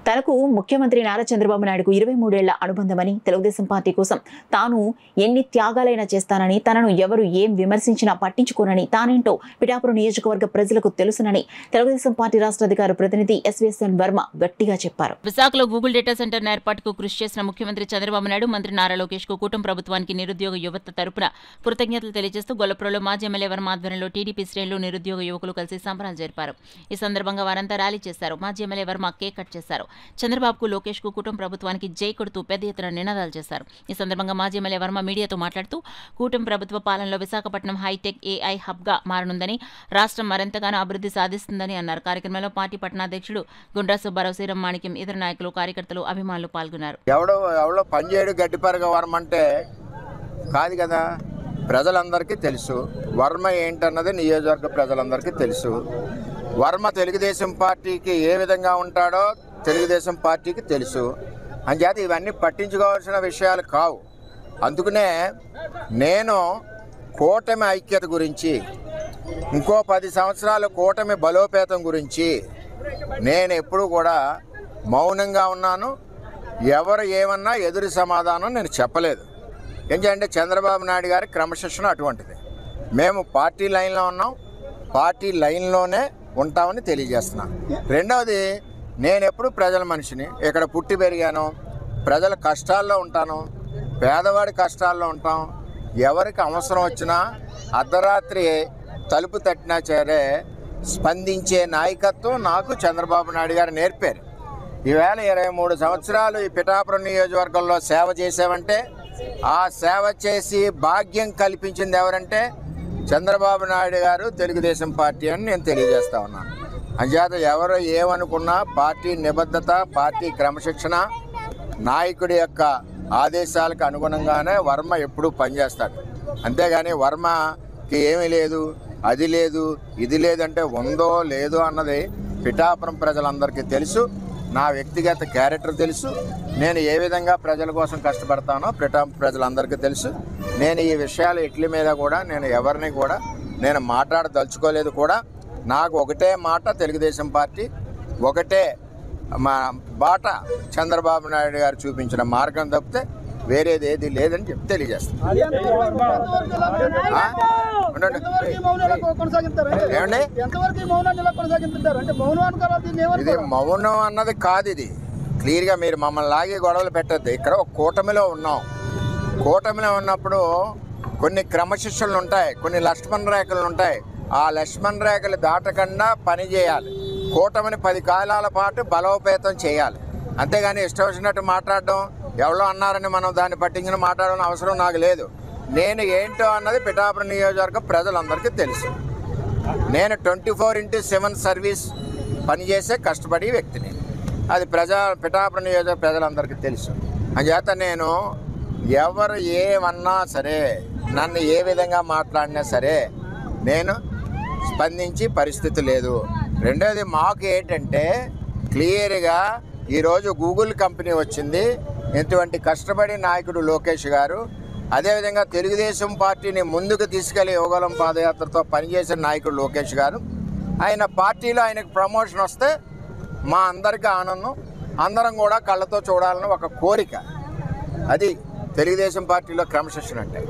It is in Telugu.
తనకు ముఖ్యమంత్రి నారా చంద్రబాబు నాయుడుకు 23 ఏళ్ల అనుబంధమని, తెలుగుదేశం పార్టీ కోసం తాను ఎన్ని త్యాగాలైనా చేస్తానని, తనను ఎవరు ఏం విమర్శించినా పట్టించుకోనని, తానేంటో పిఠాపురం నియోజకవర్గ ప్రజలకు తెలుసునని తెలుగుదేశం పార్టీ రాష్ట్ర అధికార ప్రతినిధి ఎస్వీఎస్ఎన్ వర్మ గట్టిగా చెప్పారు. విశాఖలో గూగుల్ డేటా సెంటర్ ఏర్పాటుకు కృషి చేసిన ముఖ్యమంత్రి చంద్రబాబు నాయుడు, మంత్రి నారా లోకేష్ కు కూటమి ప్రభుత్వానికి నిరుద్యోగ యువత తరపున కృతజ్ఞతలు తెలియజేస్తూ గొల్లపురంలో మాజీ ఎమ్మెల్యే వర్మ ఆధ్వర్యంలో టీడీపీ శ్రేణులు, నిరుద్యోగ యువకులు కలిసి సంబరాలు జరిపారు. ఈ సందర్భంగా వారంతా ర్యాలీ చేశారు. మాజీ ఎమ్మెల్యే వర్మ కేక్ కట్ చేశారు. చంద్రబాబుకు, లోకేష్ కు కూటమి ప్రభుత్వానికి జై కొడుతూ పెద్ద ఎత్తున నినాదాలు చేశారు. ఈ సందర్భంగా మాజీ ఎమ్మెల్యే వర్మ మీడియాతో మాట్లాడుతూ కూటమి ప్రభుత్వ పాలనలో విశాఖపట్నం హైటెక్ ఏఐ హబ్ గా మారనుందని, రాష్ట్రం మరింతగానో అభివృద్ధి సాధిస్తుందని అన్నారు. కార్యక్రమంలో పార్టీ పట్టణాధ్యక్షుడు గుండ్రా సుబ్బారావు, శ్రీరామ్ మాణిక్యం, ఇతర నాయకులు, కార్యకర్తలు, అభిమానులు పాల్గొన్నారు. ఎవడో పనిచేయడు గడ్డిపరగ వర్మ అంటే కాదు కదా, ప్రజలందరికీ తెలుసు. వర్మ ఏంటన్నది నియోజకవర్గ ప్రజలందరికీ తెలుసు. వర్మ తెలుగుదేశం పార్టీకి ఏ విధంగా ఉంటాడో తెలుగుదేశం పార్టీకి తెలుసు. అంచేత ఇవన్నీ పట్టించుకోవాల్సిన విషయాలు కావు. అందుకనే నేను కూటమి ఐక్యత గురించి, ఇంకో 10 సంవత్సరాల కూటమి బలోపేతం గురించి నేను ఎప్పుడూ కూడా మౌనంగా ఉన్నాను. ఎవరు ఏమన్నా ఎదురు సమాధానం నేను చెప్పలేదు. ఎందుకంటే చంద్రబాబు నాయుడు గారి క్రమశిక్షణ అటువంటిది. మేము పార్టీ లైన్లో ఉన్నాం, పార్టీ లైన్లోనే ఉంటామని తెలియజేస్తున్నాను. రెండవది, నేను ఎప్పుడు ప్రజల మనిషిని, ఇక్కడ పుట్టి పెరిగాను, ప్రజల కష్టాల్లో ఉంటాను, పేదవాడి కష్టాల్లో ఉంటాం. ఎవరికి అవసరం వచ్చినా అర్ధరాత్రి తలుపు తట్టినా సరే స్పందించే నాయకత్వం నాకు చంద్రబాబు నాయుడు గారు నేర్పారు. ఈవేళ 23 సంవత్సరాలు ఈ పిఠాపురం నియోజకవర్గంలో సేవ చేసామంటే, ఆ సేవ చేసి భాగ్యం కల్పించింది ఎవరంటే చంద్రబాబు నాయుడు గారు, తెలుగుదేశం పార్టీ అని నేను తెలియజేస్తా ఉన్నాను. అంచేత ఎవరు ఏమనుకున్నా పార్టీ నిబద్ధత, పార్టీ క్రమశిక్షణ, నాయకుడి యొక్క ఆదేశాలకు అనుగుణంగానే వర్మ ఎప్పుడూ పనిచేస్తాడు. అంతేగాని వర్మకి ఏమీ లేదు, అది లేదు, ఇది లేదంటే ఉందో లేదో అన్నది పిఠాపురం ప్రజలందరికీ తెలుసు. నా వ్యక్తిగత క్యారెక్టర్ తెలుసు. నేను ఏ విధంగా ప్రజల కోసం కష్టపడతానో పిఠాపురం ప్రజలందరికీ తెలుసు. నేను ఈ విషయాలు ఇట్ల మీద కూడా నేను ఎవరిని కూడా నేను మాట్లాడదలుచుకోలేదు కూడా. నాకు ఒకటే మాట, తెలుగుదేశం పార్టీ ఒకటే మా బాట, చంద్రబాబు నాయుడు గారు చూపించిన మార్గం తప్పితే వేరేది ఏది లేదని చెప్పి తెలియజేస్తాను. ఇది మౌనం అన్నది కాదు. ఇది క్లియర్గా మీరు మమ్మల్ని లాగే గొడవలు పెట్టద్దు. ఇక్కడ ఒక కూటమిలో ఉన్నాం. కూటమిలో ఉన్నప్పుడు కొన్ని క్రమశిక్షణలు ఉంటాయి, కొన్ని లక్ష్మణ రేఖలు ఉంటాయి. ఆ లక్ష్మణ రేఖలు దాటకుండా పని చేయాలి. కూటమిని 10 కాలాల పాటు బలోపేతం చేయాలి. అంతేగాని ఇష్టం వచ్చినట్టు మాట్లాడడం, ఎవరో అన్నారని మనం దాన్ని పట్టించుకుని మాట్లాడాలని అవసరం నాకు లేదు. నేను ఏంటో అన్నది పిఠాపురం నియోజకవర్గం ప్రజలందరికీ తెలుసు. నేను 24/7 సర్వీస్ పనిచేసే కష్టపడే వ్యక్తిని. అది పిఠాపురం నియోజకవర్గ ప్రజలందరికీ తెలుసు. అంచేత నేను ఎవరు ఏమన్నా సరే, నన్ను ఏ విధంగా మాట్లాడినా సరే నేను స్పందించి పరిస్థితి లేదు. రెండోది, మాకు ఏంటంటే క్లియర్గా ఈరోజు గూగుల్ కంపెనీ వచ్చింది. ఇటువంటి కష్టపడి నాయకుడు లోకేష్ గారు, అదేవిధంగా తెలుగుదేశం పార్టీని ముందుకు తీసుకెళ్లి యువగలం పాదయాత్రతో పనిచేసిన నాయకుడు లోకేష్ గారు, ఆయన పార్టీలో ఆయనకు ప్రమోషన్ వస్తే మా అందరికీ ఆనందం. అందరం కూడా కళ్ళతో చూడాలని ఒక కోరిక. అది తెలుగుదేశం పార్టీలో క్రమశిక్షణ అంటే.